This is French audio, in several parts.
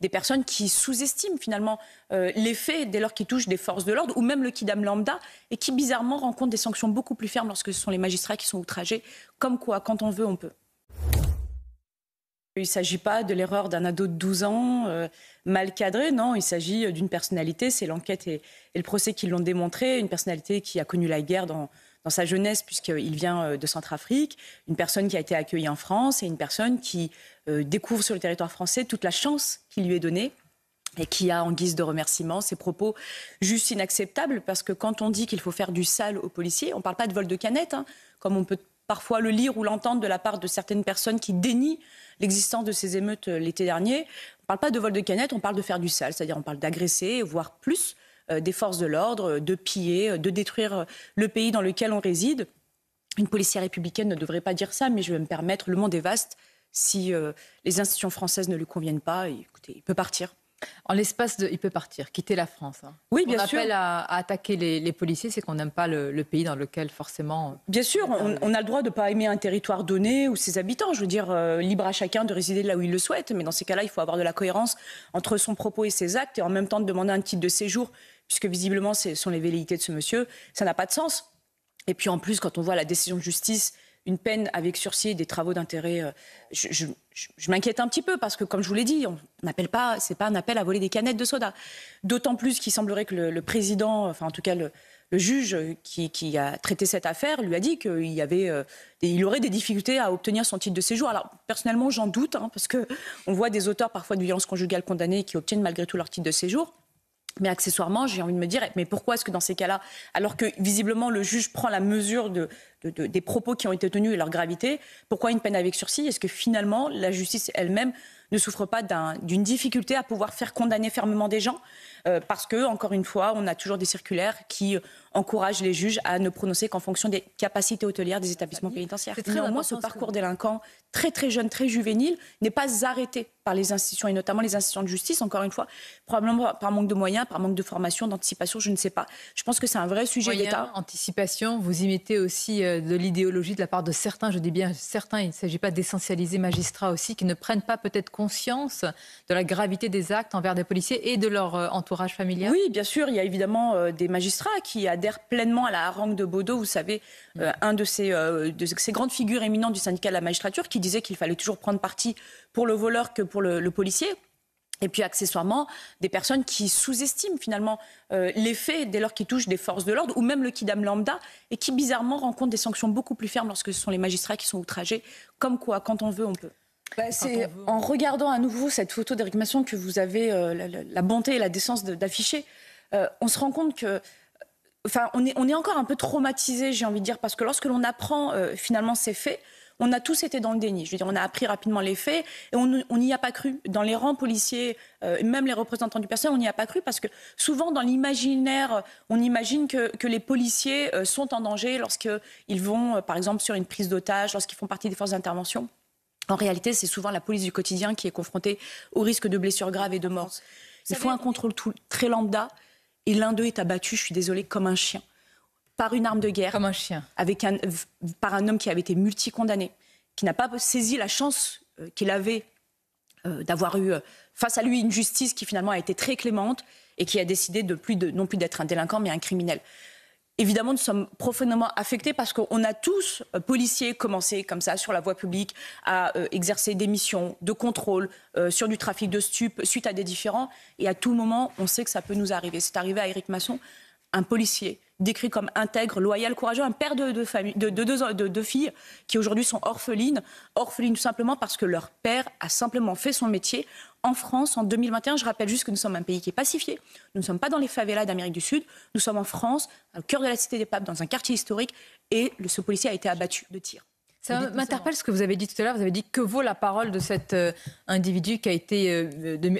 des personnes qui sous-estiment finalement les faits dès lors qu'ils touchent des forces de l'ordre ou même le kidam lambda et qui bizarrement rencontrent des sanctions beaucoup plus fermes lorsque ce sont les magistrats qui sont outragés. Comme quoi, quand on veut, on peut. Il ne s'agit pas de l'erreur d'un ado de 12 ans mal cadré, non, il s'agit d'une personnalité, c'est l'enquête et le procès qui l'ont démontré, une personnalité qui a connu la guerre dans sa jeunesse puisqu'il vient de Centrafrique, une personne qui a été accueillie en France et une personne qui découvre sur le territoire français toute la chance qui lui est donnée et qui a en guise de remerciement ces propos juste inacceptables parce que quand on dit qu'il faut faire du sale aux policiers, on ne parle pas de vol de canette, comme on peut parfois le lire ou l'entendre de la part de certaines personnes qui dénient l'existence de ces émeutes l'été dernier. On ne parle pas de vol de canette, on parle de faire du sale, c'est-à-dire on parle d'agresser, voire plus, des forces de l'ordre, de piller, de détruire le pays dans lequel on réside. Une policière républicaine ne devrait pas dire ça, mais je vais me permettre, le monde est vaste. Si les institutions françaises ne lui conviennent pas, écoutez, il peut partir. En l'espace de... Il peut partir, quitter la France. Oui, bien sûr. On appelle à attaquer les policiers, c'est qu'on n'aime pas le pays dans lequel forcément... Bien sûr, on a le droit de ne pas aimer un territoire donné ou ses habitants. Je veux dire, libre à chacun de résider là où il le souhaite. Mais dans ces cas-là, il faut avoir de la cohérence entre son propos et ses actes et en même temps de demander un titre de séjour, puisque visiblement, ce sont les velléités de ce monsieur. Ça n'a pas de sens. Et puis en plus, quand on voit la décision de justice, une peine avec sursis et des travaux d'intérêt, je m'inquiète un petit peu parce que, comme je vous l'ai dit, c'est pas un appel à voler des canettes de soda. D'autant plus qu'il semblerait que le président, enfin en tout cas le juge qui a traité cette affaire lui a dit qu'il aurait des difficultés à obtenir son titre de séjour. Alors personnellement, j'en doute parce qu'on voit des auteurs parfois de violences conjugales condamnés qui obtiennent malgré tout leur titre de séjour. Mais accessoirement, j'ai envie de me dire, mais pourquoi est-ce que dans ces cas-là, alors que visiblement le juge prend la mesure des propos qui ont été tenus et leur gravité, pourquoi une peine avec sursis? Est-ce que finalement la justice elle-même ne souffre pas d'une difficulté à pouvoir faire condamner fermement des gens parce que, encore une fois, on a toujours des circulaires qui encouragent les juges à ne prononcer qu'en fonction des capacités hôtelières des établissements pénitentiaires. Néanmoins, ce parcours délinquant, très très jeune, très juvénile, n'est pas arrêté par les institutions, et notamment les institutions de justice, encore une fois, probablement par manque de moyens, par manque de formation, d'anticipation, je ne sais pas. Je pense que c'est un vrai sujet d'État. Anticipation, vous y mettez aussi de l'idéologie de la part de certains, je dis bien certains, il ne s'agit pas d'essentialiser magistrats aussi, qui ne prennent pas peut-être conscience de la gravité des actes envers des policiers et de leur entourage familial. Oui, bien sûr, il y a évidemment des magistrats qui adhèrent pleinement à la harangue de Baudot, vous savez, un de ces grandes figures éminentes du syndicat de la magistrature qui disait qu'il fallait toujours prendre parti pour le voleur que pour le policier. Et puis accessoirement, des personnes qui sous-estiment finalement les faits dès lors qu'ils touchent des forces de l'ordre ou même le kidam lambda et qui bizarrement rencontrent des sanctions beaucoup plus fermes lorsque ce sont les magistrats qui sont outragés. Comme quoi, quand on veut, on peut. C'est en regardant à nouveau cette photo d'Éric Masson que vous avez la bonté et la décence d'afficher. On se rend compte que... Enfin, on est encore un peu traumatisé, j'ai envie de dire, parce que lorsque l'on apprend finalement ces faits, on a tous été dans le déni. Je veux dire, on a appris rapidement les faits et on n'y a pas cru. Dans les rangs policiers, même les représentants du personnel, on n'y a pas cru parce que souvent dans l'imaginaire, on imagine que les policiers sont en danger lorsqu'ils vont, par exemple, sur une prise d'otage, lorsqu'ils font partie des forces d'intervention. En réalité, c'est souvent la police du quotidien qui est confrontée au risque de blessures graves et de mort. Il faut un contrôle très lambda et l'un d'eux est abattu, je suis désolée, comme un chien. Par une arme de guerre, comme un chien, par un homme qui avait été multicondamné, qui n'a pas saisi la chance qu'il avait d'avoir eu face à lui une justice qui finalement a été très clémente et qui a décidé non plus d'être un délinquant mais un criminel. Évidemment, nous sommes profondément affectés parce qu'on a tous, policiers, commencé comme ça sur la voie publique à exercer des missions de contrôle sur du trafic de stupes suite à des différends. Et à tout moment, on sait que ça peut nous arriver. C'est arrivé à Éric Masson, un policier décrit comme intègre, loyal, courageux, un père de deux filles qui aujourd'hui sont orphelines tout simplement parce que leur père a simplement fait son métier. En France, en 2021, je rappelle juste que nous sommes un pays qui est pacifié. Nous ne sommes pas dans les favelas d'Amérique du Sud. Nous sommes en France, au cœur de la Cité des Papes, dans un quartier historique. Et ce policier a été abattu de tir. Ça m'interpelle ce que vous avez dit tout à l'heure. Vous avez dit que vaut la parole de cet individu qui a été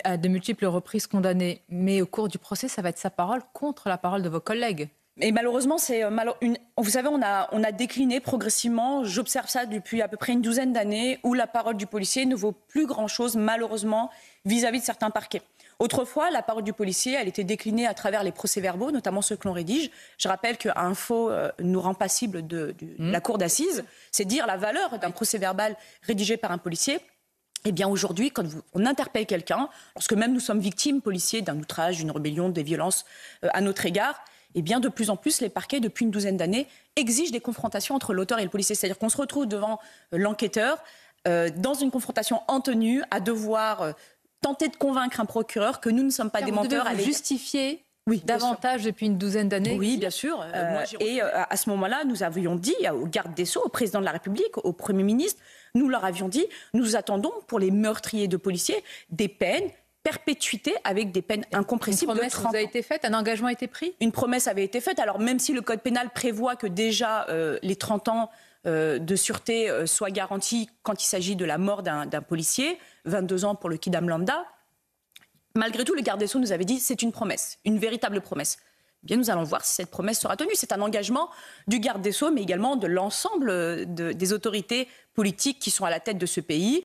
à de multiples reprises condamné. Mais au cours du procès, ça va être sa parole contre la parole de vos collègues. Et malheureusement, vous savez, on a décliné progressivement, j'observe ça depuis à peu près une douzaine d'années, où la parole du policier ne vaut plus grand-chose, malheureusement, vis-à-vis de certains parquets. Autrefois, la parole du policier, elle était déclinée à travers les procès-verbaux, notamment ceux que l'on rédige. Je rappelle qu'un faux nous rend passible de la cour d'assises. C'est dire la valeur d'un procès-verbal rédigé par un policier. Eh bien aujourd'hui, quand on interpelle quelqu'un, lorsque même nous sommes victimes, policiers, d'un outrage, d'une rébellion, des violences à notre égard, eh bien de plus en plus, les parquets, depuis une douzaine d'années, exigent des confrontations entre l'auteur et le policier. C'est-à-dire qu'on se retrouve devant l'enquêteur dans une confrontation en tenue, à devoir tenter de convaincre un procureur que nous ne sommes pas des menteurs. Vous devez vous justifier oui, davantage depuis une douzaine d'années. Oui, bien sûr. Et à ce moment-là, nous avions dit au garde des Sceaux, au président de la République, au Premier ministre, nous leur avions dit, nous attendons pour les meurtriers de policiers des peines, perpétuité avec des peines incompressibles. Une promesse vous a été faite, un engagement a été pris ? Une promesse avait été faite. Alors même si le code pénal prévoit que déjà les 30 ans de sûreté soient garantis quand il s'agit de la mort d'un policier, 22 ans pour le kidam lambda, malgré tout, le garde des Sceaux nous avait dit c'est une promesse, une véritable promesse. Eh bien, nous allons voir si cette promesse sera tenue. C'est un engagement du garde des Sceaux, mais également de l'ensemble des autorités politiques qui sont à la tête de ce pays.